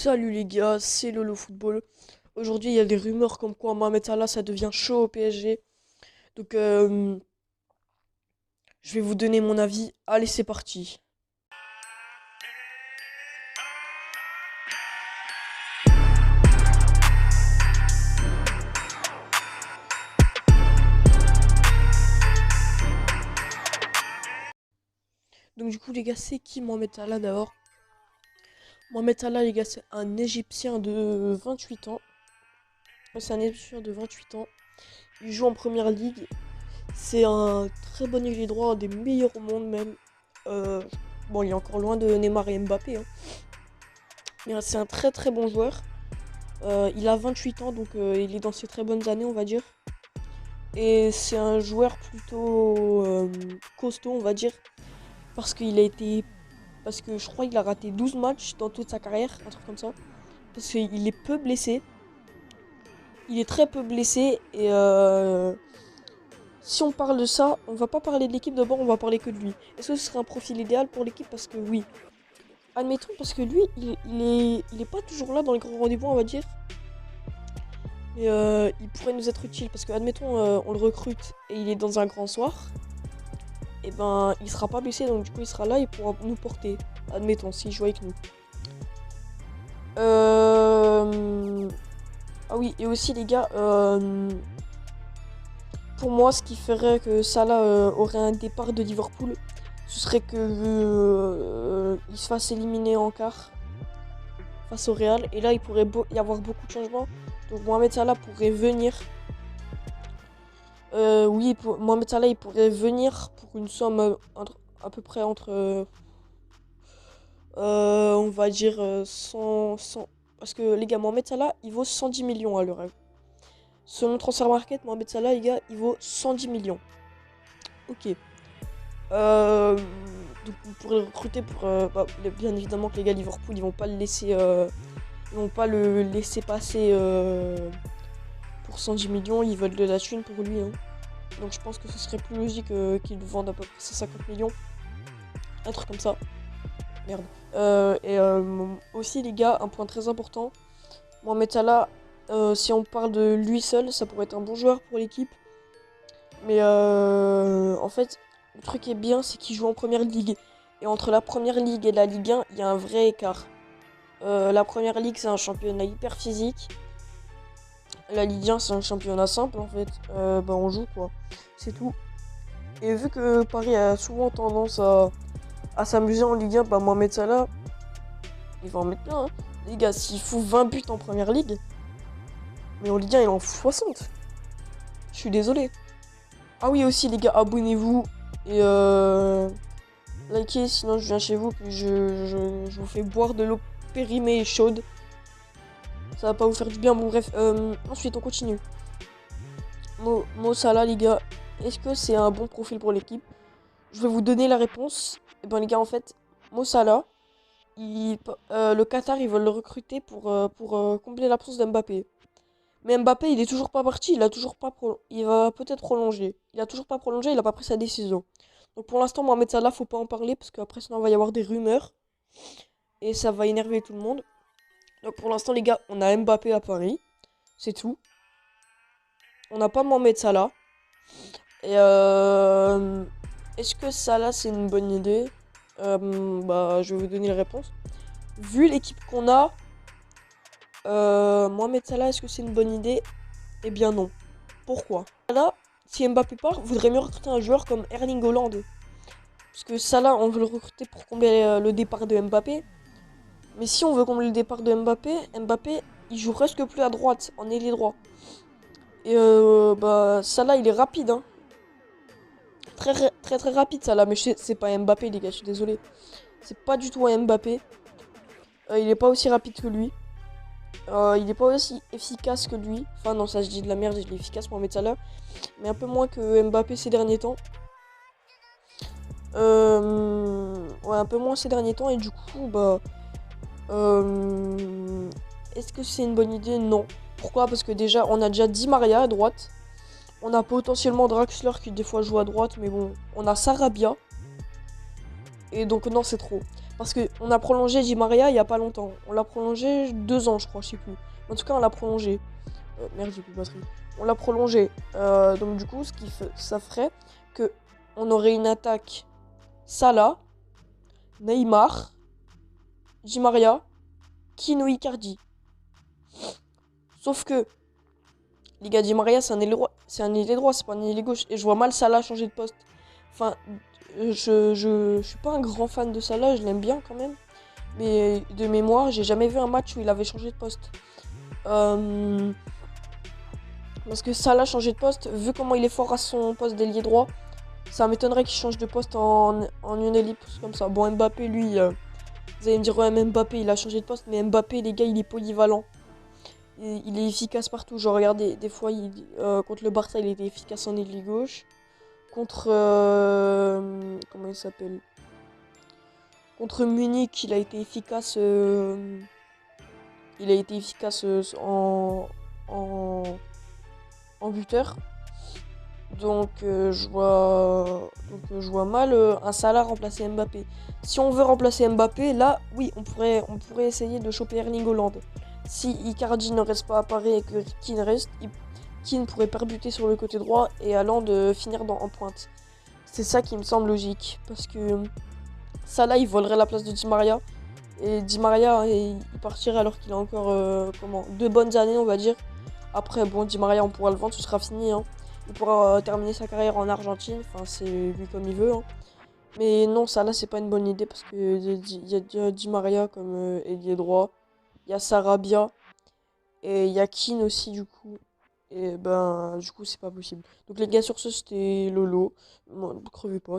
Salut les gars, c'est Lolo Football. Aujourd'hui, il y a des rumeurs comme quoi Mohamed Salah, ça devient chaud au PSG. Donc, je vais vous donner mon avis. Allez, c'est parti. Donc, du coup, les gars, c'est qui Mohamed Salah d'abord? Mohamed Salah, les gars, c'est un Égyptien de 28 ans. C'est un Égyptien de 28 ans. Il joue en première ligue. C'est un très bon ailier droit, un des meilleurs au monde même. Euh, bon, il est encore loin de Neymar et Mbappé, hein. Mais c'est un très très bon joueur. Il a 28 ans, donc il est dans ses très bonnes années, on va dire. Et c'est un joueur plutôt costaud, on va dire. Parce qu'il a été. Parce que je crois qu'il a raté 12 matchs dans toute sa carrière, un truc comme ça. Parce qu'il est peu blessé. Il est très peu blessé. Et si on parle de ça, on va pas parler de l'équipe d'abord, on va parler que de lui. Est-ce que ce serait un profil idéal pour l'équipe? Parce que oui. Admettons, parce que lui, il est pas toujours là dans les grands rendez-vous, on va dire. Mais il pourrait nous être utile parce que, admettons, on le recrute et il est dans un grand soir, et ben il sera pas blessé donc du coup il sera là, il pourra nous porter. Admettons, s'il joue avec nous. Ah oui, et aussi les gars, pour moi, ce qui ferait que Salah aurait un départ de Liverpool, ce serait que il se fasse éliminer en quart face au Real. Et là, il pourrait y avoir beaucoup de changements. Donc Mohamed Salah pourrait venir. Oui, Mohamed Salah, il pourrait venir pour une somme à peu près entre, on va dire 100. Parce que les gars, Mohamed Salah, il vaut 110 millions à l'heure actuelle. Selon Transfer Market, Mohamed Salah, les gars, il vaut 110 millions. Ok. Donc vous pourrez le recruter pour... bien évidemment que les gars Liverpool, ils vont pas le laisser... ils vont pas le laisser passer pour 110 millions. Ils veulent de la thune pour lui, hein. Donc je pense que ce serait plus logique qu'ils le vendent à peu près 150 millions. Un truc comme ça. Merde. Aussi les gars, un point très important. Mohamed Salah, si on parle de lui seul, ça pourrait être un bon joueur pour l'équipe. Mais en fait, le truc qui est bien, c'est qu'il joue en première ligue. Et entre la première ligue et la Ligue 1, il y a un vrai écart. La première ligue, c'est un championnat hyper physique. La Ligue 1, c'est un championnat simple en fait. On joue quoi. C'est tout. Et vu que Paris a souvent tendance à s'amuser en Ligue 1, Mohamed Salah, il va en mettre plein, hein. Les gars, s'il fout 20 buts en première ligue, mais en Ligue 1, il en fout 60. Je suis désolé. Ah oui, aussi, les gars, abonnez-vous et likez, sinon je viens chez vous, puis je vous fais boire de l'eau périmée et chaude. Ça va pas vous faire du bien, bon bref. Ensuite, on continue. Mo Salah, les gars, est-ce que c'est un bon profil pour l'équipe? Je vais vous donner la réponse. Et ben les gars, en fait, Mo Salah, le Qatar, ils veulent le recruter pour combler l'absence d'Mbappé. Mais Mbappé, il est toujours pas parti, il a toujours pas il va peut-être prolonger. Il a toujours pas prolongé, il a pas pris sa décision. Donc pour l'instant, Mohamed Salah, faut pas en parler parce qu'après sinon il va y avoir des rumeurs et ça va énerver tout le monde. Donc pour l'instant, les gars, on a Mbappé à Paris, c'est tout. On n'a pas Mohamed Salah. Et est-ce que Salah c'est une bonne idée? Je vais vous donner la réponse. Vu l'équipe qu'on a, Mohamed Salah, est-ce que c'est une bonne idée? Eh bien non. Pourquoi? Là, si Mbappé part, vaudrait mieux recruter un joueur comme Erling Haaland. Parce que Salah, on veut le recruter pour combler le départ de Mbappé. Mais si on veut combler le départ de Mbappé, il joue presque plus à droite, en ailier droit. Et Salah, il est rapide, hein. Très très très rapide, Salah. Mais c'est pas Mbappé, les gars, je suis désolé. C'est pas du tout un Mbappé. Il est pas aussi rapide que lui. Il est pas aussi efficace que lui. Enfin non, ça je dis de la merde, il est efficace Mohamed Salah. Mais un peu moins que Mbappé ces derniers temps. Ouais, un peu moins ces derniers temps. Et du coup, est-ce que c'est une bonne idée? Non. Pourquoi? Parce que déjà, on a déjà Di Maria à droite. On a potentiellement Draxler qui des fois joue à droite. Mais bon, on a Sarabia. Et donc non, c'est trop. Parce qu'on a prolongé Di Maria il y a pas longtemps. On l'a prolongé 2 ans, je crois, je sais plus. En tout cas, on l'a prolongé. Merde, j'ai plus de batterie. On l'a prolongé. Donc du coup, ça ferait que on aurait une attaque Salah, Neymar, Di Maria, Keane ou Icardi. Sauf que les gars, Di Maria, c'est un ailier droit, c'est pas un ailier gauche. Et je vois mal Salah changer de poste. Enfin, je suis pas un grand fan de Salah, je l'aime bien quand même. Mais de mémoire, j'ai jamais vu un match où il avait changé de poste. Parce que Salah changer de poste, vu comment il est fort à son poste d'ailier droit, ça m'étonnerait qu'il change de poste en une ellipse comme ça. Bon, Mbappé, lui, vous allez me dire, ouais, mais Mbappé, il a changé de poste, mais Mbappé, les gars, il est polyvalent. Il est efficace partout. Genre, regardez, des fois, contre le Barça, il était efficace en ailier gauche. Contre. Comment il s'appelle? Contre Munich, il a été efficace. Il a été efficace en buteur. Donc, je vois mal un Salah remplacer Mbappé. Si on veut remplacer Mbappé, là, oui, on pourrait essayer de choper Erling Haaland. Si Icardi ne reste pas à Paris et que Keane reste, Keane pourrait perbuter sur le côté droit et Haaland finir en pointe. C'est ça qui me semble logique. Parce que Salah, il volerait la place de Di Maria. Et Di Maria, il partirait alors qu'il a encore 2 bonnes années, on va dire. Après, bon, Di Maria, on pourra le vendre, ce sera fini. Hein. Il pourra terminer sa carrière en Argentine. Enfin, c'est lui comme il veut. Hein. Mais non, ça là, c'est pas une bonne idée parce que il y a Di Maria comme ailier droit. Il y a Sarabia. Et il y a Keane aussi, du coup. Et ben, du coup, c'est pas possible. Donc, les gars, sur ce, c'était Lolo. Bon, crevez pas.